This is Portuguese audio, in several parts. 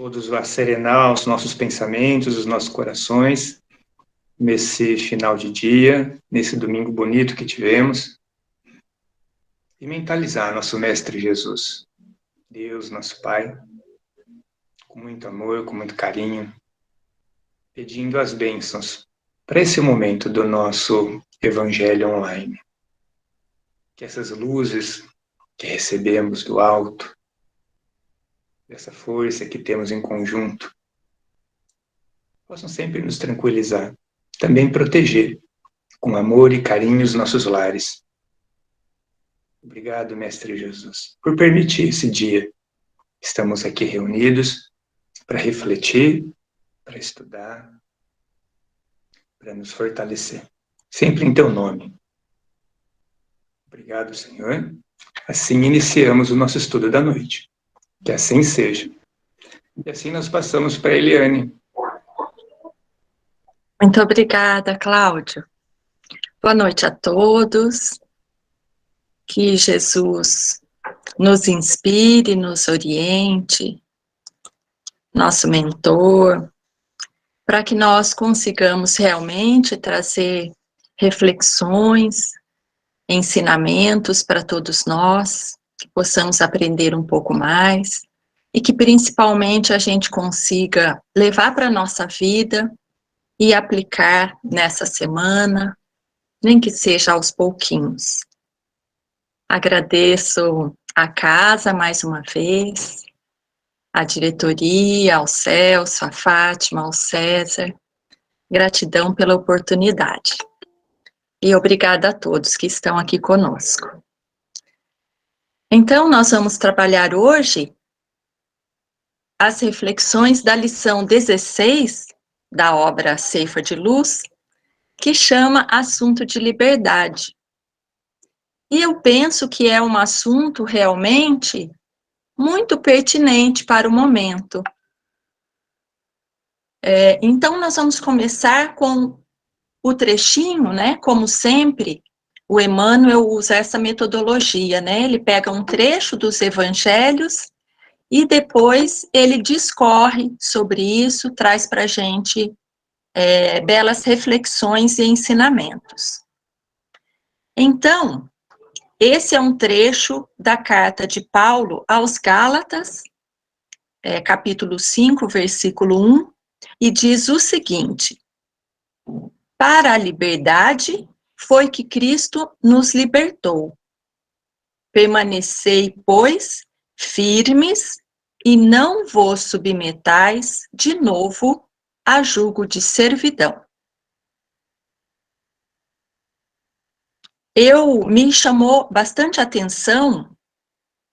todos vá serenar os nossos pensamentos, os nossos corações, nesse final de dia, nesse domingo bonito que tivemos, e mentalizar nosso Mestre Jesus, Deus, nosso Pai, com muito amor, com muito carinho, pedindo as bênçãos para esse momento do nosso Evangelho online. Que essas luzes que recebemos do alto, dessa força que temos em conjunto, possam sempre nos tranquilizar, também proteger com amor e carinho os nossos lares. Obrigado, Mestre Jesus, por permitir esse dia. Estamos aqui reunidos para refletir, para estudar, para nos fortalecer. Sempre em Teu nome. Obrigado, Senhor. Assim iniciamos o nosso estudo da noite. Que assim seja. E assim nós passamos para a Eliane. Muito obrigada, Cláudio. Boa noite a todos. Que Jesus nos inspire, nos oriente, nosso mentor, para que nós consigamos realmente trazer reflexões, ensinamentos para todos nós, que possamos aprender um pouco mais e que principalmente a gente consiga levar para a nossa vida e aplicar nessa semana, nem que seja aos pouquinhos. Agradeço a casa mais uma vez, a diretoria, ao Celso, a Fátima, ao César. Gratidão pela oportunidade. E obrigada a todos que estão aqui conosco. Então, nós vamos trabalhar hoje as reflexões da lição 16 da obra Ceifa de Luz, que chama Assunto de Liberdade. E eu penso que é um assunto realmente muito pertinente para o momento. Então, nós vamos começar com o trechinho, né? Como sempre, o Emmanuel usa essa metodologia, né? Ele pega um trecho dos evangelhos e depois ele discorre sobre isso, traz para a gente belas reflexões e ensinamentos. Então, esse é um trecho da carta de Paulo aos Gálatas, capítulo 5, versículo 1, e diz o seguinte: para a liberdade foi que Cristo nos libertou. Permanecei, pois, firmes e não vos submetais de novo a jugo de servidão. Me chamou bastante atenção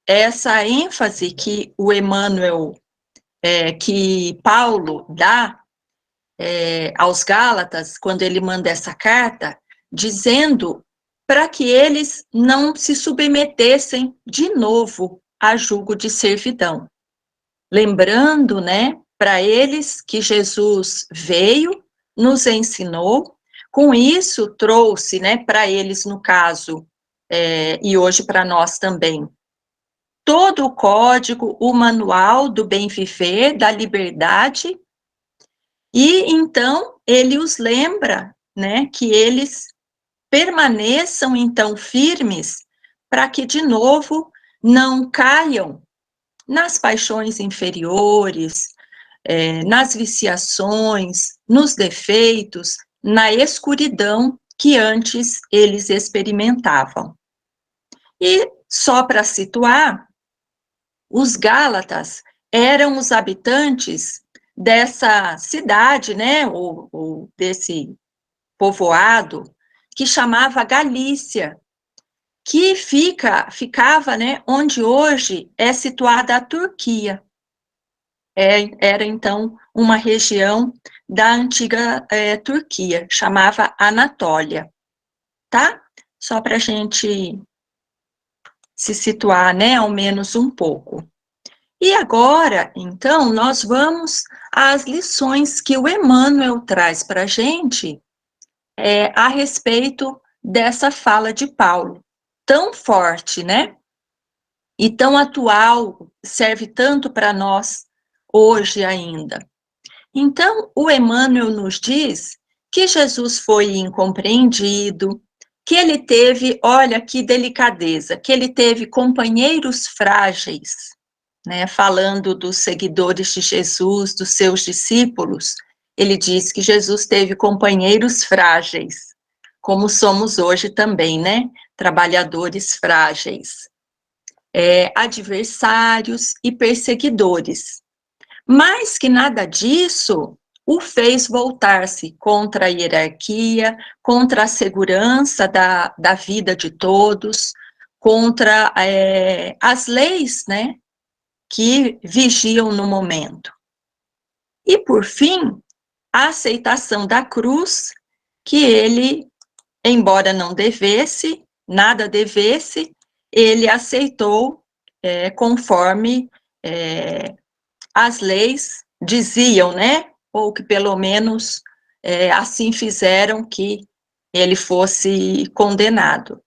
essa ênfase que o Emmanuel, que Paulo dá aos Gálatas, quando ele manda essa carta, dizendo para que eles não se submetessem de novo a jugo de servidão. Lembrando, né, para eles que Jesus veio, nos ensinou, com isso trouxe, né, para eles, no caso, e hoje para nós também, todo o código, o manual do bem viver, da liberdade, e então ele os lembra, né, que eles permaneçam então firmes para que de novo não caiam nas paixões inferiores, nas viciações, nos defeitos, na escuridão que antes eles experimentavam. E só para situar, os Gálatas eram os habitantes dessa cidade, né, ou desse povoado, que chamava Galícia, que ficava, né, onde hoje é situada a Turquia. Era, então, uma região da antiga Turquia, chamava Anatólia, tá? Só para a gente se situar, né, ao menos um pouco. E agora, então, nós vamos às lições que o Emmanuel traz para a gente a respeito dessa fala de Paulo, tão forte, né? E tão atual, serve tanto para nós hoje ainda. Então, o Emmanuel nos diz que Jesus foi incompreendido, que ele teve, olha que delicadeza, que ele teve companheiros frágeis, né? Falando dos seguidores de Jesus, dos seus discípulos, ele diz que Jesus teve companheiros frágeis, como somos hoje também, né? Trabalhadores frágeis, adversários e perseguidores. Mas que nada disso o fez voltar-se contra a hierarquia, contra a segurança da vida de todos, contra as leis, né, que vigiam no momento. E, por fim, a aceitação da cruz, que ele, embora não devesse, nada devesse, ele aceitou conforme as leis diziam, né? Ou que pelo menos assim fizeram que ele fosse condenado.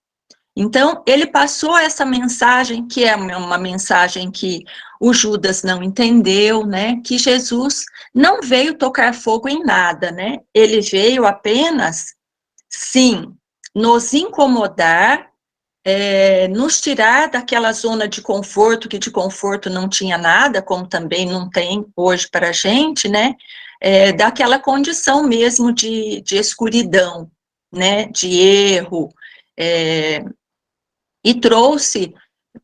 Então, ele passou essa mensagem, que é uma mensagem que o Judas não entendeu, né? Que Jesus não veio tocar fogo em nada, né? Ele veio apenas, sim, nos incomodar, nos tirar daquela zona de conforto, que de conforto não tinha nada, como também não tem hoje para a gente, né? Daquela condição mesmo de escuridão, né? De erro, e trouxe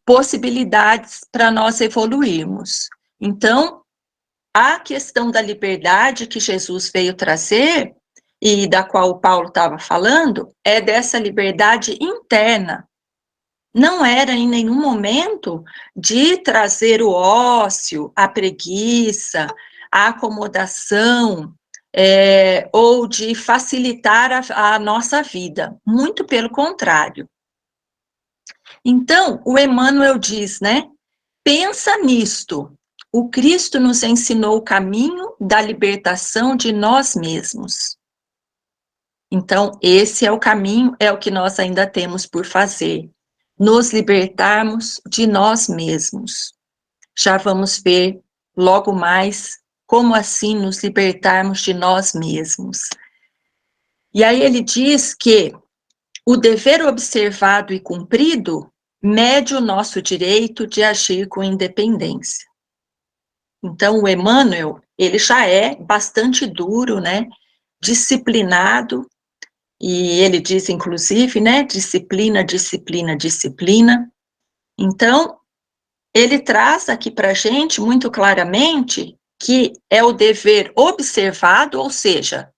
possibilidades para nós evoluirmos. Então, a questão da liberdade que Jesus veio trazer, e da qual o Paulo estava falando, é dessa liberdade interna. Não era em nenhum momento de trazer o ócio, a preguiça, a acomodação, ou de facilitar a nossa vida. Muito pelo contrário. Então, o Emmanuel diz, né? Pensa nisto. O Cristo nos ensinou o caminho da libertação de nós mesmos. Então, esse é o caminho, é o que nós ainda temos por fazer. Nos libertarmos de nós mesmos. Já vamos ver logo mais como assim nos libertarmos de nós mesmos. E aí ele diz que o dever observado e cumprido mede o nosso direito de agir com independência. Então, o Emmanuel, ele já é bastante duro, né? Disciplinado, e ele diz, inclusive, né? Disciplina, disciplina, disciplina. Então, ele traz aqui para a gente, muito claramente, que é o dever observado, ou seja,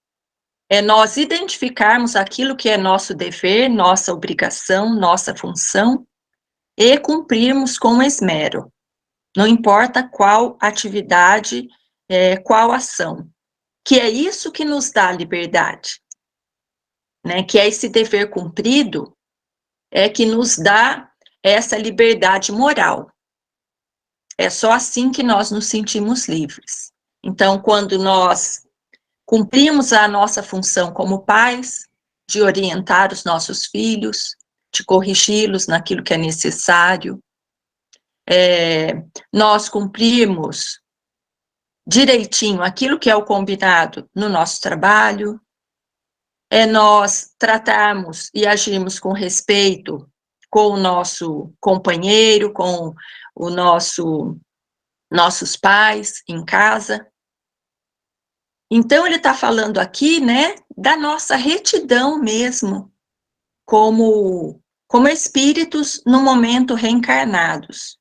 é nós identificarmos aquilo que é nosso dever, nossa obrigação, nossa função, e cumprirmos com esmero. Não importa qual atividade, qual ação. Que é isso que nos dá liberdade. Né? Que é esse dever cumprido, que nos dá essa liberdade moral. É só assim que nós nos sentimos livres. Então, quando nós cumprimos a nossa função como pais, de orientar os nossos filhos, de corrigi-los naquilo que é necessário, nós cumprimos direitinho aquilo que é o combinado no nosso trabalho, nós tratarmos e agirmos com respeito com o nosso companheiro, com o nossos pais em casa. Então, ele está falando aqui, né, da nossa retidão mesmo, como espíritos no momento reencarnados,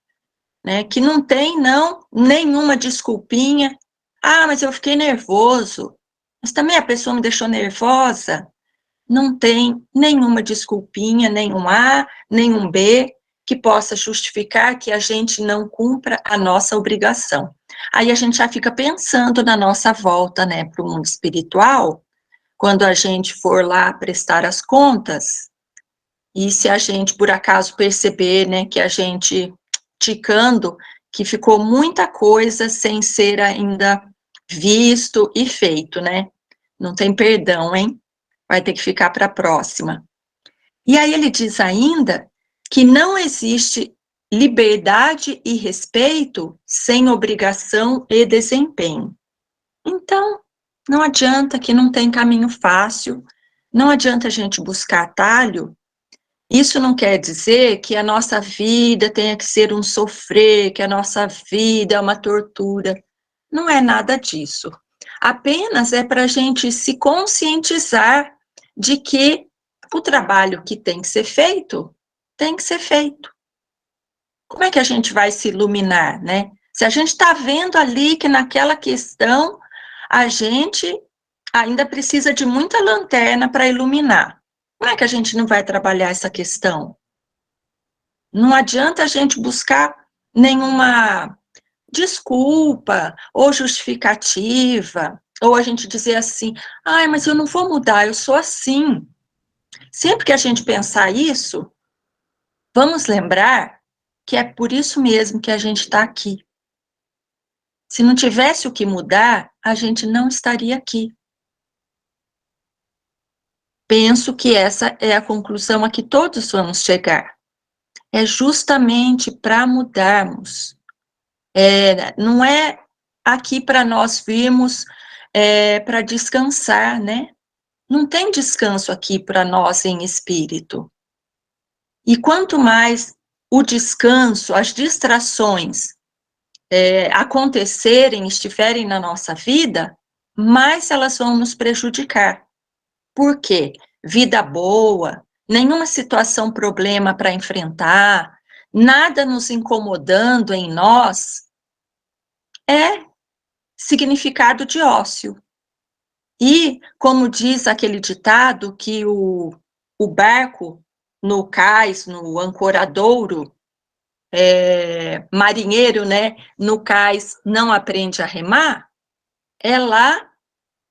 né, que não tem, não, nenhuma desculpinha. Ah, mas eu fiquei nervoso. Mas também a pessoa me deixou nervosa. Não tem nenhuma desculpinha, nenhum A, nenhum B, que possa justificar que a gente não cumpra a nossa obrigação. Aí a gente já fica pensando na nossa volta, né, para o mundo espiritual, quando a gente for lá prestar as contas, e se a gente, por acaso, perceber, né, que a gente, ticando, que ficou muita coisa sem ser ainda visto e feito, né? Não tem perdão, hein? Vai ter que ficar para a próxima. E aí ele diz ainda que não existe liberdade e respeito sem obrigação e desempenho. Então, não adianta que não tem caminho fácil, não adianta a gente buscar atalho. Isso não quer dizer que a nossa vida tenha que ser um sofrer, que a nossa vida é uma tortura. Não é nada disso. Apenas é para a gente se conscientizar de que o trabalho que tem que ser feito, tem que ser feito. Como é que a gente vai se iluminar, né? Se a gente está vendo ali que naquela questão a gente ainda precisa de muita lanterna para iluminar. Como é que a gente não vai trabalhar essa questão? Não adianta a gente buscar nenhuma desculpa ou justificativa, ou a gente dizer assim, ai, mas eu não vou mudar, eu sou assim. Sempre que a gente pensar isso, vamos lembrar que é por isso mesmo que a gente está aqui. Se não tivesse o que mudar, a gente não estaria aqui. Penso que essa é a conclusão a que todos vamos chegar. É justamente para mudarmos. Não é aqui para nós virmos para descansar, né? Não tem descanso aqui para nós em espírito. E quanto mais o descanso, as distrações acontecerem, estiverem na nossa vida, mais elas vão nos prejudicar. Por quê? Vida boa, nenhuma situação, problema para enfrentar, nada nos incomodando em nós, é significado de ócio. E, como diz aquele ditado, que o barco no cais, no ancoradouro, marinheiro, né, no cais não aprende a remar, é lá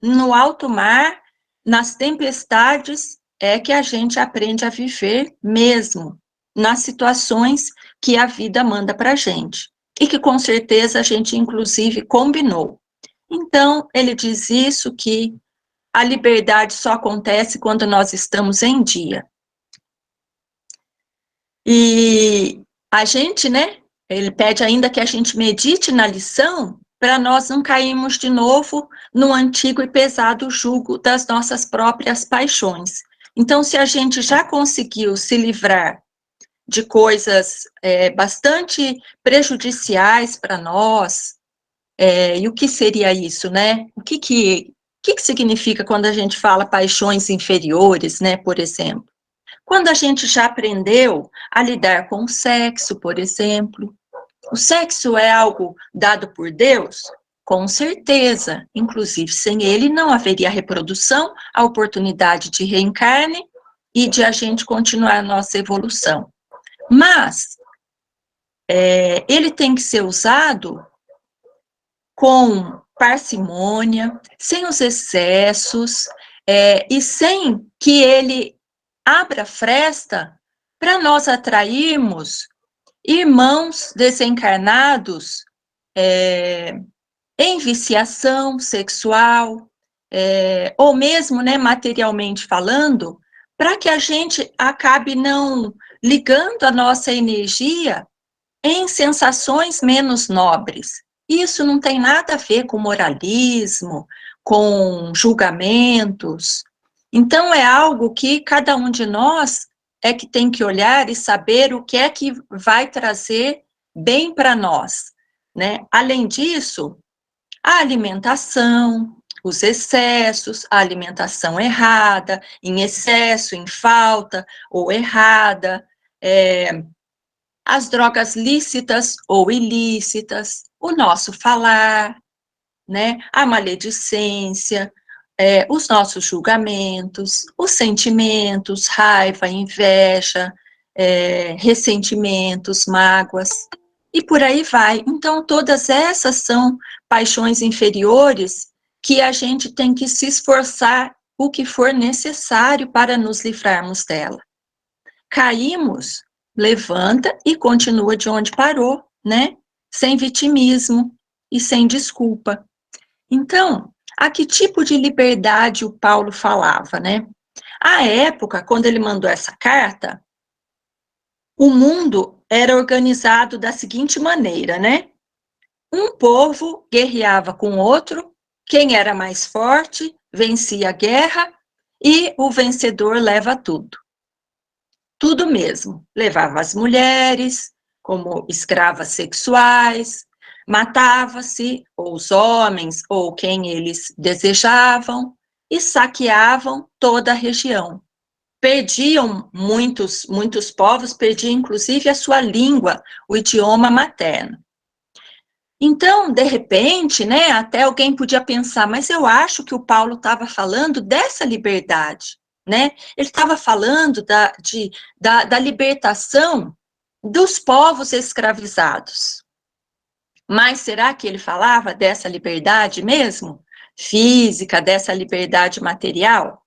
no alto mar, nas tempestades, é que a gente aprende a viver mesmo, nas situações que a vida manda para a gente, e que com certeza a gente, inclusive, combinou. Então, ele diz isso, que a liberdade só acontece quando nós estamos em dia. E a gente, né, ele pede ainda que a gente medite na lição para nós não cairmos de novo no antigo e pesado jugo das nossas próprias paixões. Então, se a gente já conseguiu se livrar de coisas bastante prejudiciais para nós, e o que seria isso, né? O que significa quando a gente fala paixões inferiores, né, por exemplo? Quando a gente já aprendeu a lidar com o sexo, por exemplo. O sexo é algo dado por Deus? Com certeza. Inclusive, sem ele não haveria reprodução, a oportunidade de reencarne e de a gente continuar a nossa evolução. Mas ele tem que ser usado com parcimônia, sem os excessos, e sem que ele abra fresta para nós atrairmos irmãos desencarnados em viciação sexual, ou mesmo, né, materialmente falando, para que a gente acabe não ligando a nossa energia em sensações menos nobres. Isso não tem nada a ver com moralismo, com julgamentos. Então, é algo que cada um de nós é que tem que olhar e saber o que é que vai trazer bem para nós, né? Além disso, a alimentação, os excessos, a alimentação errada, em excesso, em falta ou errada, as drogas lícitas ou ilícitas, o nosso falar, né, a maledicência, os nossos julgamentos, os sentimentos, raiva, inveja, ressentimentos, mágoas, e por aí vai. Então, todas essas são paixões inferiores que a gente tem que se esforçar o que for necessário para nos livrarmos dela. Caímos, levanta e continua de onde parou, né? Sem vitimismo e sem desculpa. Então, a que tipo de liberdade o Paulo falava, né? À época, quando ele mandou essa carta, o mundo era organizado da seguinte maneira, né? Um povo guerreava com outro, quem era mais forte vencia a guerra e o vencedor leva tudo. Tudo mesmo. Levava as mulheres como escravas sexuais, matava-se ou os homens ou quem eles desejavam e saqueavam toda a região. Perdiam muitos povos, perdiam inclusive a sua língua, o idioma materno. Então, de repente, né, até alguém podia pensar, mas eu acho que o Paulo estava falando dessa liberdade, né? Ele estava falando da libertação dos povos escravizados. Mas será que ele falava dessa liberdade mesmo? Física, dessa liberdade material?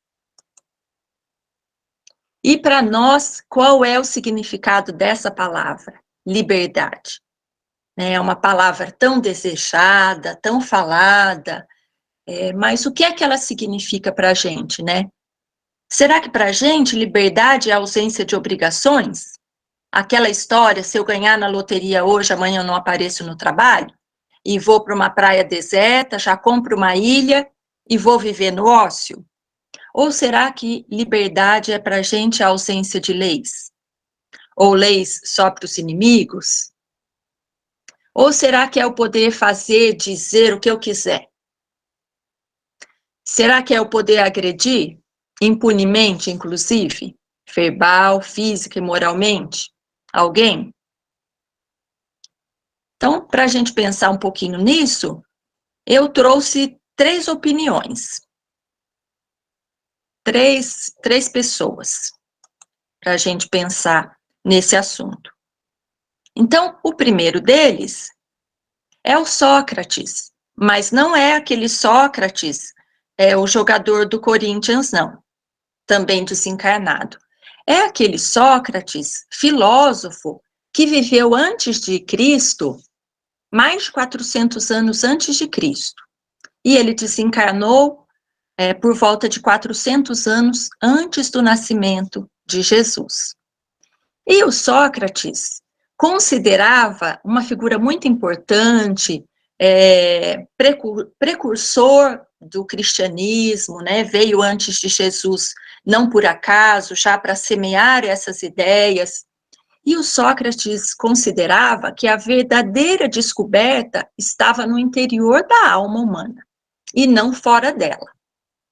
E para nós, qual é o significado dessa palavra? Liberdade. É uma palavra tão desejada, tão falada, mas o que é que ela significa para a gente, né? Será que para a gente liberdade é ausência de obrigações? Aquela história, se eu ganhar na loteria hoje, amanhã eu não apareço no trabalho? E vou para uma praia deserta, já compro uma ilha e vou viver no ócio? Ou será que liberdade é para a gente a ausência de leis? Ou leis só para os inimigos? Ou será que é o poder fazer, dizer o que eu quiser? Será que é o poder agredir, impunemente, inclusive, verbal, física e moralmente, alguém? Então, para a gente pensar um pouquinho nisso, eu trouxe 3 opiniões. Três pessoas, para a gente pensar nesse assunto. Então, o primeiro deles é o Sócrates, mas não é aquele Sócrates, o jogador do Corinthians, não, também desencarnado. É aquele Sócrates, filósofo, que viveu antes de Cristo, mais de 400 anos antes de Cristo. E ele desencarnou por volta de 400 anos antes do nascimento de Jesus. E o Sócrates considerava uma figura muito importante, precursor do cristianismo, né? Veio antes de Jesus, não por acaso, já para semear essas ideias. E o Sócrates considerava que a verdadeira descoberta estava no interior da alma humana, e não fora dela.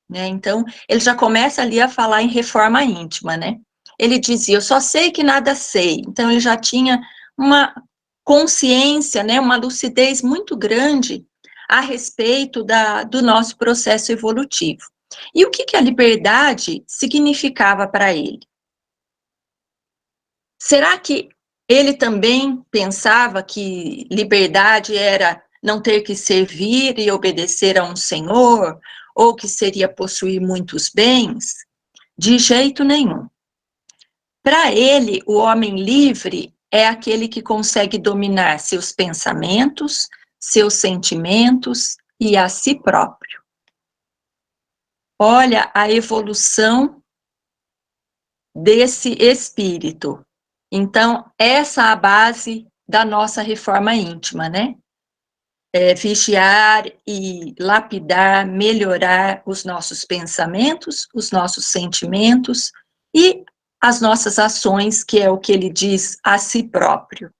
Né? Então, ele já começa ali a falar em reforma íntima, né? Ele dizia, eu só sei que nada sei. Então, ele já tinha uma consciência, né, uma lucidez muito grande a respeito do nosso processo evolutivo. E o que a liberdade significava para ele? Será que ele também pensava que liberdade era não ter que servir e obedecer a um senhor, ou que seria possuir muitos bens? De jeito nenhum. Para ele, o homem livre é aquele que consegue dominar seus pensamentos, seus sentimentos e a si próprio. Olha a evolução desse espírito. Então, essa é a base da nossa reforma íntima, né? Vigiar e lapidar, melhorar os nossos pensamentos, os nossos sentimentos e as nossas ações, que é o que ele diz a si próprio.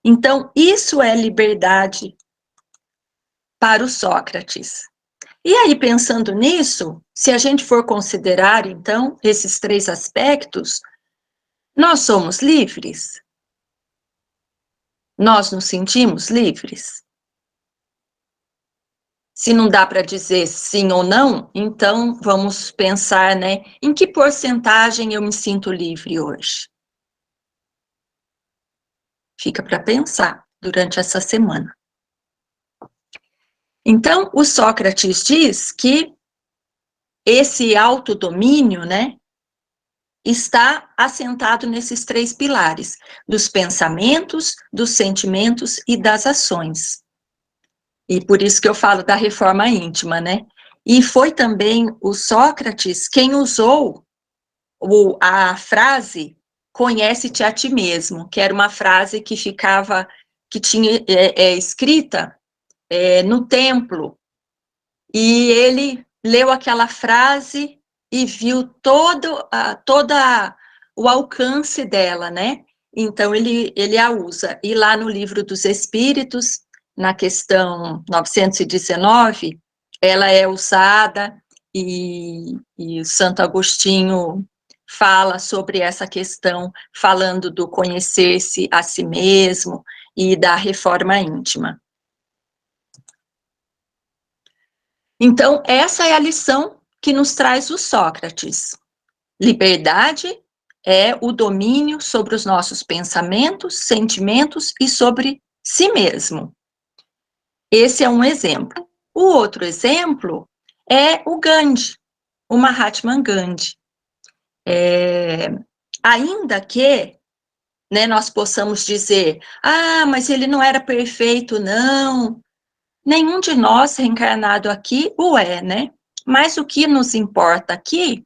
Então, isso é liberdade para o Sócrates. E aí, pensando nisso, se a gente for considerar, então, esses 3 aspectos, nós somos livres? Nós nos sentimos livres? Se não dá para dizer sim ou não, então vamos pensar, né, em que porcentagem eu me sinto livre hoje? Fica para pensar durante essa semana. Então, o Sócrates diz que esse autodomínio, né, está assentado nesses 3 pilares, dos pensamentos, dos sentimentos e das ações. E por isso que eu falo da reforma íntima, né? E foi também o Sócrates quem usou a frase conhece-te a ti mesmo, que era uma frase que ficava, que tinha escrita no templo, e ele leu aquela frase e viu toda o alcance dela, né? Então, ele a usa. E lá no Livro dos Espíritos, na questão 919, ela é usada, e o Santo Agostinho fala sobre essa questão, falando do conhecer-se a si mesmo e da reforma íntima. Então, essa é a lição que nos traz o Sócrates. Liberdade é o domínio sobre os nossos pensamentos, sentimentos e sobre si mesmo. Esse é um exemplo. O outro exemplo é o Gandhi, o Mahatma Gandhi. Ainda que, né, nós possamos dizer, mas ele não era perfeito, não. Nenhum de nós reencarnado aqui o é, né? Mas o que nos importa aqui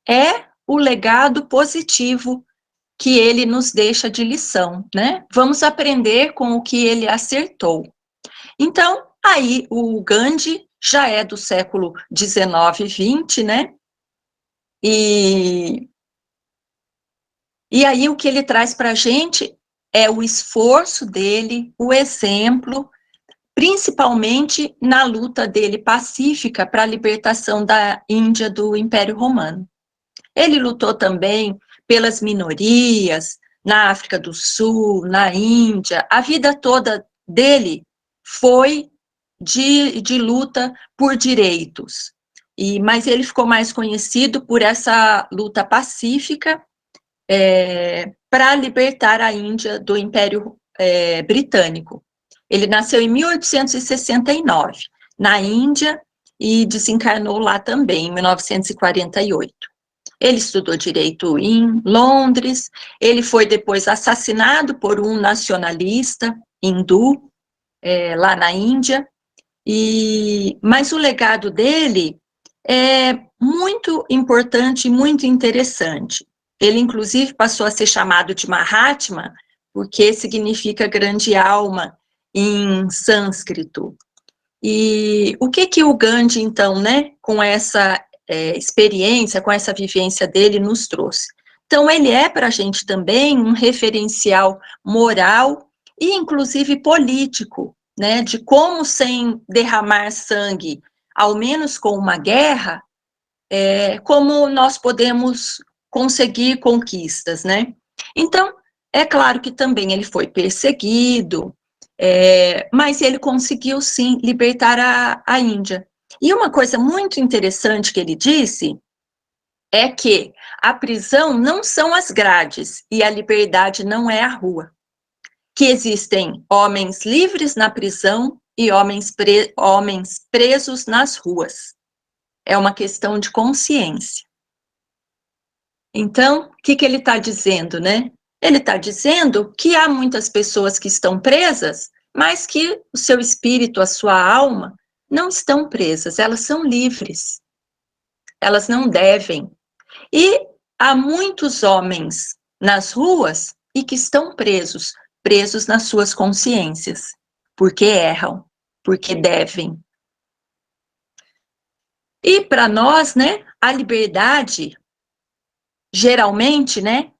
é o legado positivo que ele nos deixa de lição, né? Vamos aprender com o que ele acertou. Então, aí o Gandhi já é do século XIX e XX, né? E aí o que ele traz para a gente é o esforço dele, o exemplo, principalmente na luta dele pacífica para a libertação da Índia do Império Romano. Ele lutou também pelas minorias, na África do Sul, na Índia. A vida toda dele foi de luta por direitos. Mas ele ficou mais conhecido por essa luta pacífica para libertar a Índia do Império Britânico. Ele nasceu em 1869, na Índia, e desencarnou lá também, em 1948. Ele estudou direito em Londres, ele foi depois assassinado por um nacionalista hindu, lá na Índia, mas o legado dele é muito importante e muito interessante. Ele, inclusive, passou a ser chamado de Mahatma, porque significa grande alma em sânscrito. E o que o Gandhi, então, né, com essa experiência, com essa vivência dele, nos trouxe? Então, ele é para a gente também um referencial moral e, inclusive, político, né, de como, sem derramar sangue, ao menos com uma guerra, como nós podemos conseguir conquistas, né? Então, é claro que também ele foi perseguido, mas ele conseguiu, sim, libertar a Índia. E uma coisa muito interessante que ele disse é que a prisão não são as grades e a liberdade não é a rua. Que existem homens livres na prisão e homens presos nas ruas. É uma questão de consciência. Então, o que ele está dizendo, né? Ele está dizendo que há muitas pessoas que estão presas, mas que o seu espírito, a sua alma, não estão presas, elas são livres. Elas não devem. E há muitos homens nas ruas e que estão presos nas suas consciências, porque erram, porque devem. E para nós, né, a liberdade, geralmente, né,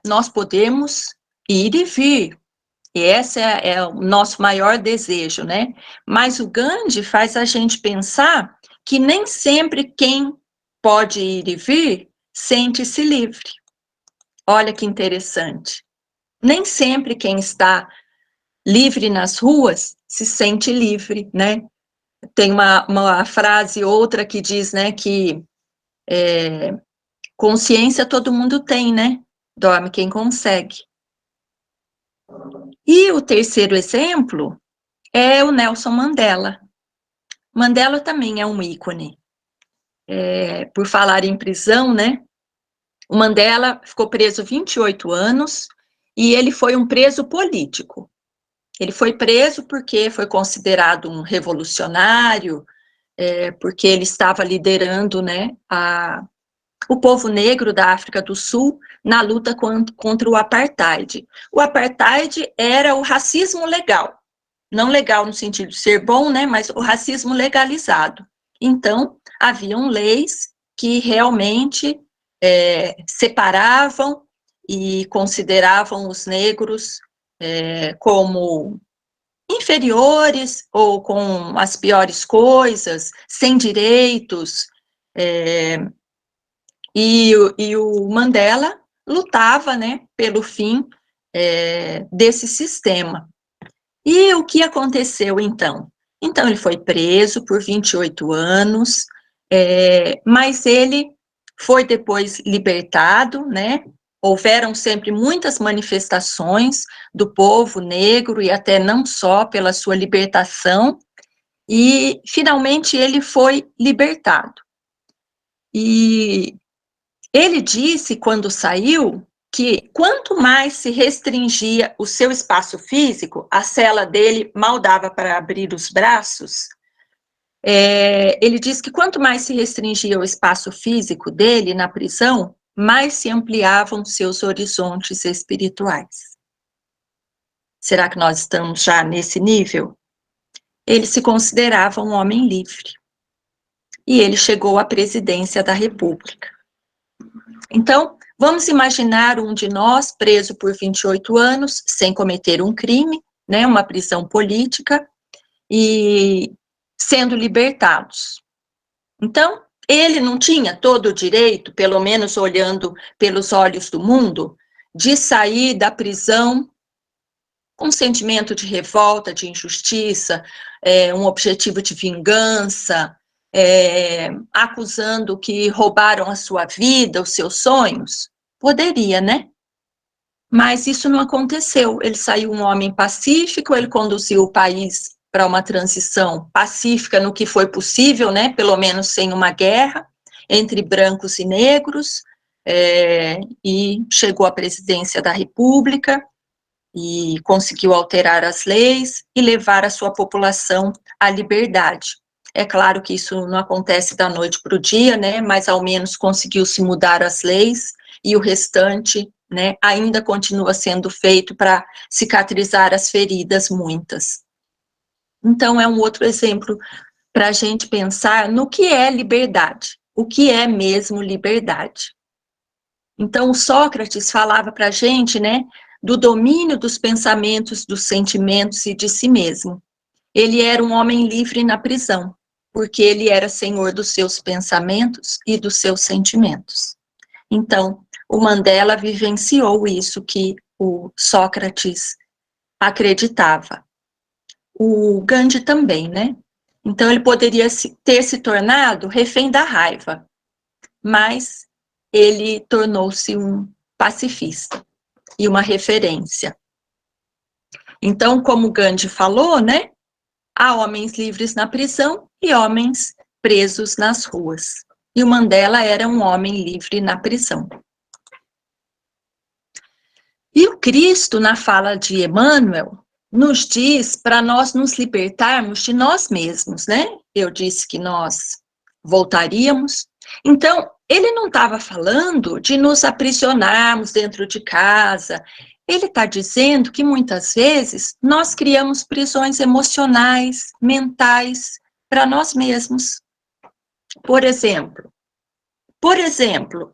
nós podemos ir e vir. E esse é o nosso maior desejo, né? Mas o Gandhi faz a gente pensar que nem sempre quem pode ir e vir sente-se livre. Olha que interessante. Nem sempre quem está livre nas ruas se sente livre, né? Tem uma frase, outra, que diz, né, que consciência todo mundo tem, né? Dorme quem consegue. E o terceiro exemplo é o Nelson Mandela. Mandela também é um ícone. Por falar em prisão, né? O Mandela ficou preso 28 anos e ele foi um preso político. Ele foi preso porque foi considerado um revolucionário, porque ele estava liderando, né, o povo negro da África do Sul na luta contra o apartheid. O apartheid era o racismo legal, não legal no sentido de ser bom, né, mas o racismo legalizado. Então, haviam leis que realmente separavam e consideravam os negros como inferiores ou com as piores coisas, sem direitos, e o Mandela lutava, né, pelo fim desse sistema. E o que aconteceu, então? Então, ele foi preso por 28 anos, mas ele foi depois libertado, né? Houveram sempre muitas manifestações do povo negro, e até não só pela sua libertação, e finalmente ele foi libertado. E ele disse, quando saiu, que quanto mais se restringia o seu espaço físico, a cela dele mal dava para abrir os braços, ele disse que quanto mais se restringia o espaço físico dele na prisão, mais se ampliavam seus horizontes espirituais. Será que nós estamos já nesse nível? Ele se considerava um homem livre. E ele chegou à presidência da República. Então, vamos imaginar um de nós preso por 28 anos, sem cometer um crime, né, uma prisão política, e sendo libertados. Então, ele não tinha todo o direito, pelo menos olhando pelos olhos do mundo, de sair da prisão com um sentimento de revolta, de injustiça, um objetivo de vingança, acusando que roubaram a sua vida, os seus sonhos? Poderia, né? Mas isso não aconteceu. Ele saiu um homem pacífico, ele conduziu o país para uma transição pacífica no que foi possível, né? Pelo menos sem uma guerra entre brancos e negros, e chegou à presidência da República e conseguiu alterar as leis e levar a sua população à liberdade. É claro que isso não acontece da noite para o dia, né? Mas ao menos conseguiu se mudar as leis, e o restante, né, ainda continua sendo feito para cicatrizar as feridas, muitas. Então, é um outro exemplo para a gente pensar no que é liberdade, o que é mesmo liberdade. Então, o Sócrates falava para a gente, né, do domínio dos pensamentos, dos sentimentos e de si mesmo. Ele era um homem livre na prisão, porque ele era senhor dos seus pensamentos e dos seus sentimentos. Então, o Mandela vivenciou isso que o Sócrates acreditava. O Gandhi também, né? Então, ele poderia ter se tornado refém da raiva, mas ele tornou-se um pacifista e uma referência. Então, como Gandhi falou, né? Há homens livres na prisão e homens presos nas ruas. E o Mandela era um homem livre na prisão. E o Cristo, na fala de Emmanuel, nos diz para nós nos libertarmos de nós mesmos, né? Eu disse que nós voltaríamos. Então, ele não estava falando de nos aprisionarmos dentro de casa. Ele está dizendo que muitas vezes nós criamos prisões emocionais, mentais, para nós mesmos. Por exemplo,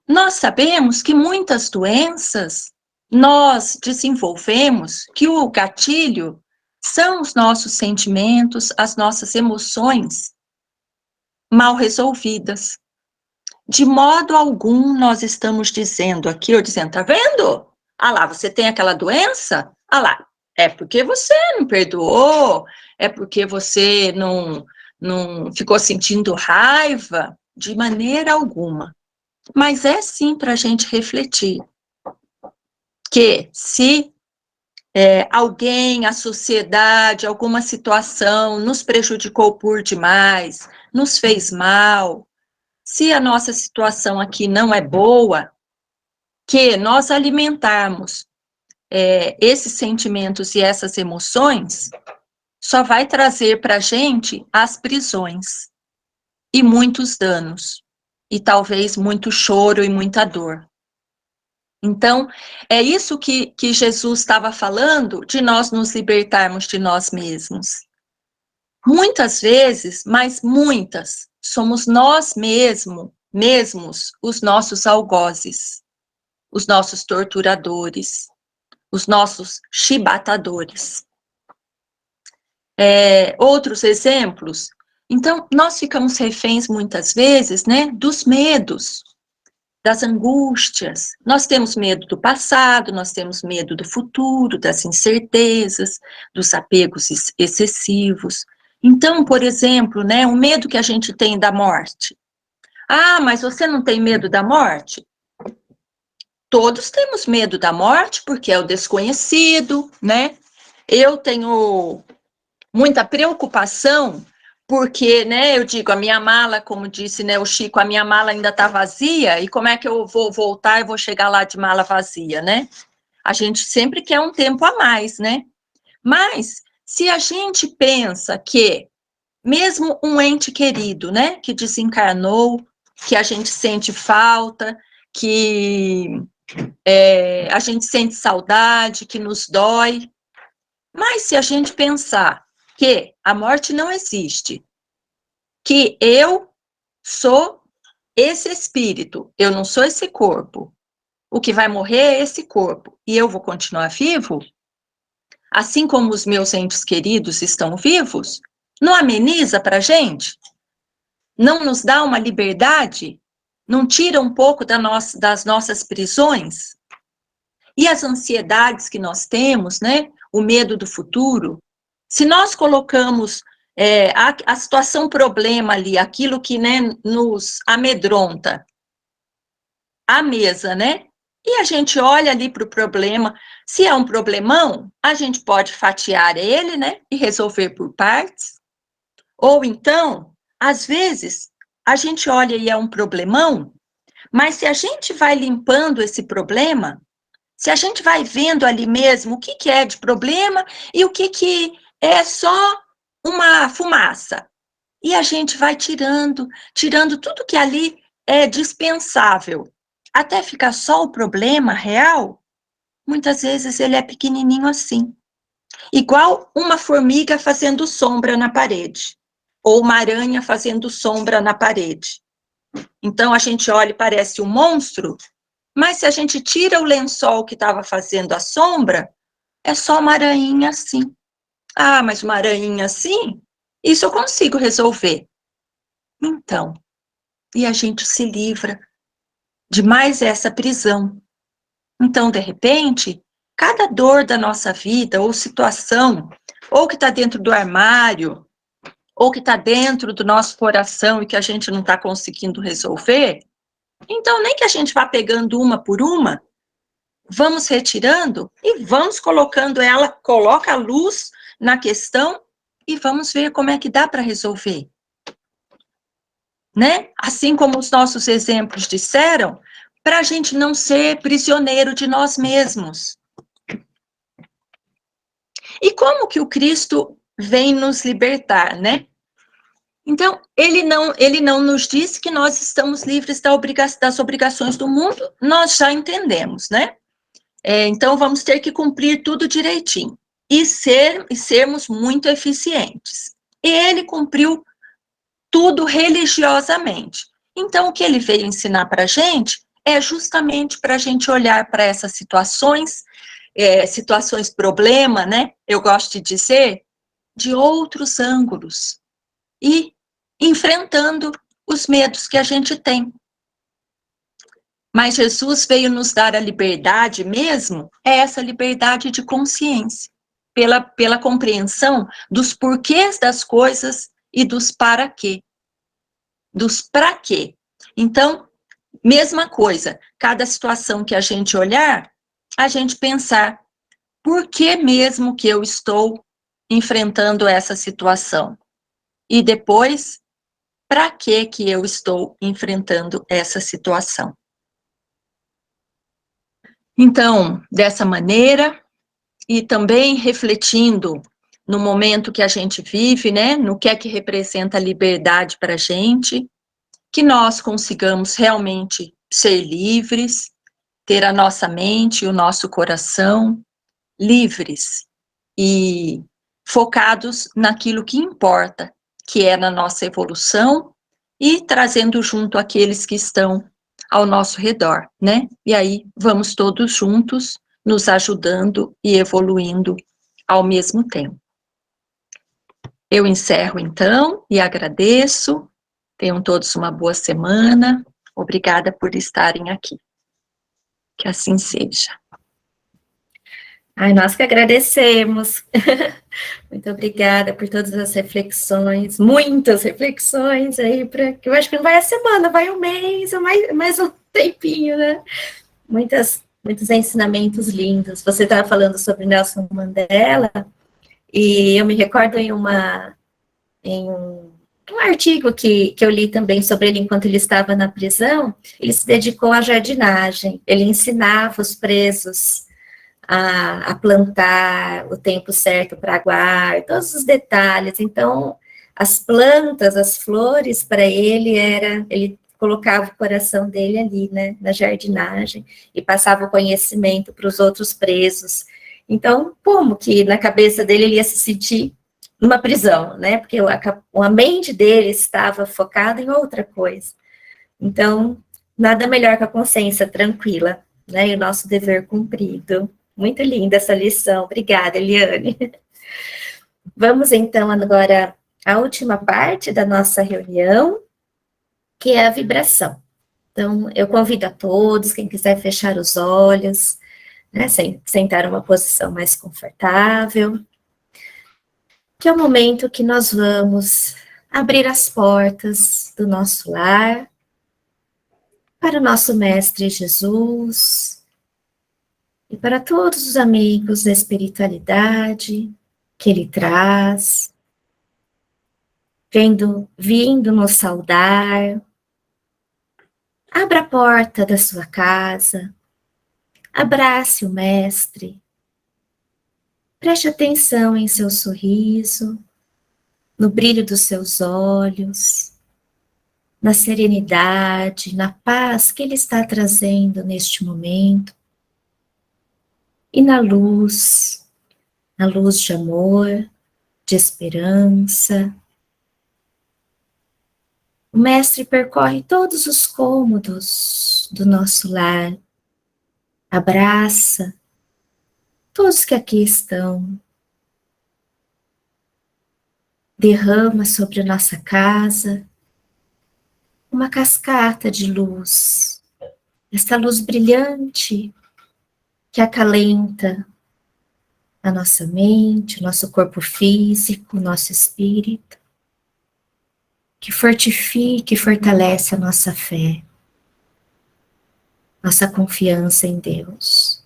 nós sabemos que muitas doenças nós desenvolvemos, que o gatilho são os nossos sentimentos, as nossas emoções mal resolvidas. De modo algum nós estamos dizendo aqui, ou dizendo, tá vendo? Ah lá, você tem aquela doença? Ah lá, é porque você não perdoou, é porque você não ficou sentindo raiva, de maneira alguma. Mas é sim para a gente refletir que se alguém, a sociedade, alguma situação nos prejudicou por demais, nos fez mal, se a nossa situação aqui não é boa, que nós alimentarmos esses sentimentos e essas emoções, só vai trazer para a gente as prisões e muitos danos, e talvez muito choro e muita dor. Então, é isso que Jesus estava falando, de nós nos libertarmos de nós mesmos. Muitas vezes, mas muitas, somos nós mesmos os nossos algozes, os nossos torturadores, os nossos chibatadores. Outros exemplos. Então, nós ficamos reféns muitas vezes, né, dos medos, das angústias. Nós temos medo do passado, nós temos medo do futuro, das incertezas, dos apegos excessivos. Então, por exemplo, né, o medo que a gente tem da morte. Ah, mas você não tem medo da morte? Todos temos medo da morte, porque é o desconhecido, né? Eu tenho muita preocupação, porque, né, eu digo, a minha mala, como disse, né, o Chico, a minha mala ainda está vazia, e como é que eu vou voltar e vou chegar lá de mala vazia, né? A gente sempre quer um tempo a mais, né? Mas, se a gente pensa que, mesmo um ente querido, né, que desencarnou, que a gente sente falta, que a gente sente saudade, que nos dói, mas se a gente pensar que a morte não existe, que eu sou esse espírito, eu não sou esse corpo, o que vai morrer é esse corpo, e eu vou continuar vivo, assim como os meus entes queridos estão vivos, não ameniza para a gente? Não nos dá uma liberdade? Não tira um pouco das nossas prisões? E as ansiedades que nós temos, né? O medo do futuro. Se nós colocamos a situação problema ali, aquilo que, né, nos amedronta, à mesa, né? E a gente olha ali para o problema. Se é um problemão, a gente pode fatiar ele, né? E resolver por partes. Ou então, às vezes, a gente olha e é um problemão, mas se a gente vai limpando esse problema, se a gente vai vendo ali mesmo o que é de problema e o que é só uma fumaça, e a gente vai tirando tudo que ali é dispensável, até ficar só o problema real, muitas vezes ele é pequenininho assim, igual uma formiga fazendo sombra na parede, ou uma aranha fazendo sombra na parede. Então a gente olha e parece um monstro, mas se a gente tira o lençol que estava fazendo a sombra, é só uma aranha assim. Ah, mas uma aranha assim? Isso eu consigo resolver. Então, e a gente se livra de mais essa prisão. Então, de repente, cada dor da nossa vida, ou situação, ou que está dentro do armário, ou que está dentro do nosso coração e que a gente não está conseguindo resolver, então nem que a gente vá pegando uma por uma, vamos retirando e vamos colocando ela, coloca a luz na questão e vamos ver como é que dá para resolver. Né? Assim como os nossos exemplos disseram, para a gente não ser prisioneiro de nós mesmos. E como que o Cristo vem nos libertar, né? Então, ele não nos disse que nós estamos livres das obrigações do mundo, nós já entendemos, né? Então, vamos ter que cumprir tudo direitinho e sermos muito eficientes. E ele cumpriu tudo religiosamente. Então, o que ele veio ensinar para a gente é justamente para a gente olhar para essas situações, situações problema, né? Eu gosto de dizer, de outros ângulos e enfrentando os medos que a gente tem. Mas Jesus veio nos dar a liberdade mesmo, é essa liberdade de consciência, pela compreensão dos porquês das coisas e dos para quê. Dos para quê. Então, mesma coisa, cada situação que a gente olhar, a gente pensar, por que mesmo que eu estou enfrentando essa situação? E depois, para que eu estou enfrentando essa situação? Então, dessa maneira, e também refletindo no momento que a gente vive, né, no que é que representa a liberdade para a gente, que nós consigamos realmente ser livres, ter a nossa mente e o nosso coração livres e focados naquilo que importa, que é na nossa evolução e trazendo junto aqueles que estão ao nosso redor, né? E aí vamos todos juntos nos ajudando e evoluindo ao mesmo tempo. Eu encerro então e agradeço. Tenham todos uma boa semana. Obrigada por estarem aqui. Que assim seja. Ai, nós que agradecemos. Muito obrigada por todas as reflexões, muitas reflexões aí, que eu acho que não vai a semana, vai um mês, ou mais um tempinho, né? Muitos ensinamentos lindos. Você estava falando sobre Nelson Mandela, e eu me recordo em um artigo que eu li também sobre ele enquanto ele estava na prisão. Ele se dedicou à jardinagem, ele ensinava os presos a plantar o tempo certo para aguar, todos os detalhes. Então, as plantas, as flores, para ele ele colocava o coração dele ali, né, na jardinagem, e passava o conhecimento para os outros presos. Então, como que na cabeça dele ele ia se sentir numa prisão, né, porque a mente dele estava focada em outra coisa. Então, nada melhor que a consciência tranquila, né, e o nosso dever cumprido. Muito linda essa lição. Obrigada, Eliane. Vamos, então, agora à última parte da nossa reunião, que é a vibração. Então, eu convido a todos, quem quiser fechar os olhos, né, sentar uma posição mais confortável, que é o momento que nós vamos abrir as portas do nosso lar para o nosso Mestre Jesus, e para todos os amigos da espiritualidade que ele traz, vindo nos saudar. Abra a porta da sua casa, abrace o Mestre, preste atenção em seu sorriso, no brilho dos seus olhos, na serenidade, na paz que ele está trazendo neste momento, e na luz de amor, de esperança. O Mestre percorre todos os cômodos do nosso lar, abraça todos que aqui estão, derrama sobre a nossa casa uma cascata de luz, essa luz brilhante que acalenta a nossa mente, o nosso corpo físico, o nosso espírito, que fortifica e fortalece a nossa fé, nossa confiança em Deus.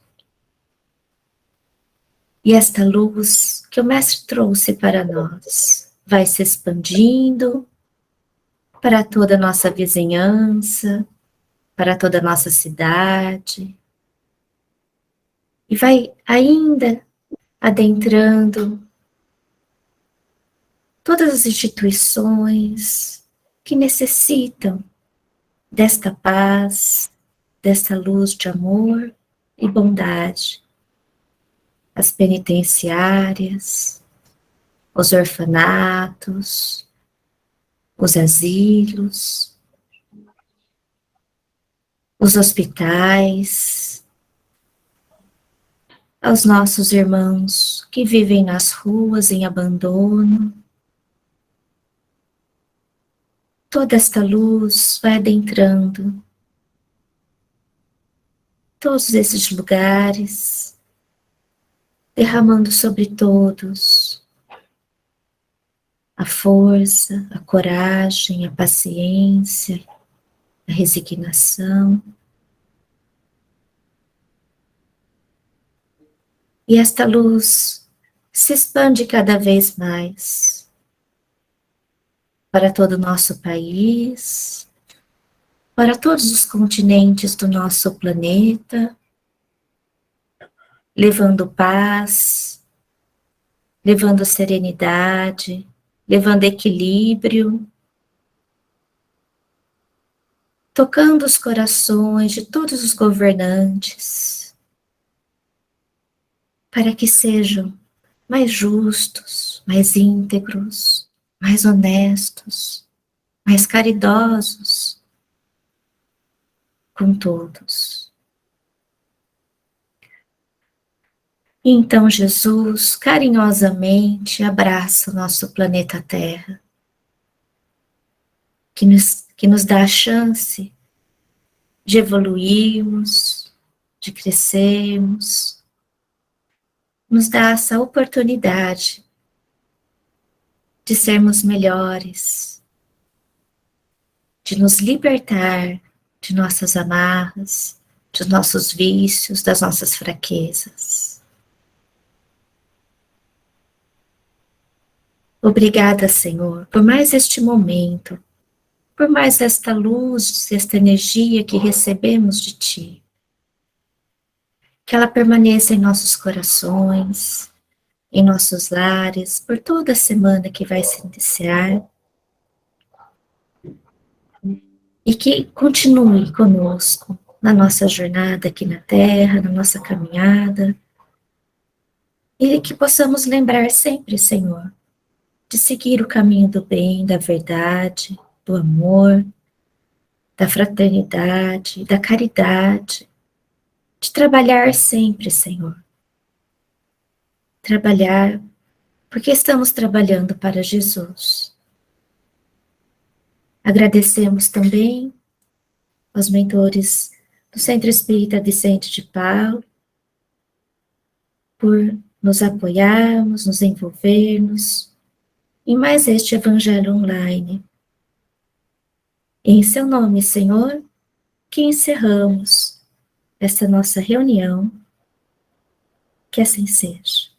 E esta luz que o Mestre trouxe para nós vai se expandindo para toda a nossa vizinhança, para toda a nossa cidade, e vai ainda adentrando todas as instituições que necessitam desta paz, desta luz de amor e bondade. As penitenciárias, os orfanatos, os asilos, os hospitais, aos nossos irmãos que vivem nas ruas em abandono. Toda esta luz vai adentrando todos esses lugares, derramando sobre todos a força, a coragem, a paciência, a resignação. E esta luz se expande cada vez mais para todo o nosso país, para todos os continentes do nosso planeta, levando paz, levando serenidade, levando equilíbrio, tocando os corações de todos os governantes, para que sejam mais justos, mais íntegros, mais honestos, mais caridosos com todos. E então Jesus carinhosamente abraça o nosso planeta Terra, que nos dá a chance de evoluirmos, de crescermos, nos dá essa oportunidade de sermos melhores, de nos libertar de nossas amarras, dos nossos vícios, das nossas fraquezas. Obrigada, Senhor, por mais este momento, por mais esta luz, esta energia que recebemos de Ti. Que ela permaneça em nossos corações, em nossos lares, por toda a semana que vai se iniciar. E que continue conosco na nossa jornada aqui na Terra, na nossa caminhada. E que possamos lembrar sempre, Senhor, de seguir o caminho do bem, da verdade, do amor, da fraternidade, da caridade, de trabalhar sempre, Senhor. Trabalhar porque estamos trabalhando para Jesus. Agradecemos também aos mentores do Centro Espírita Vicente de Paulo por nos apoiarmos, nos envolvermos em mais este Evangelho Online. Em seu nome, Senhor, que encerramos esta nossa reunião, que assim seja.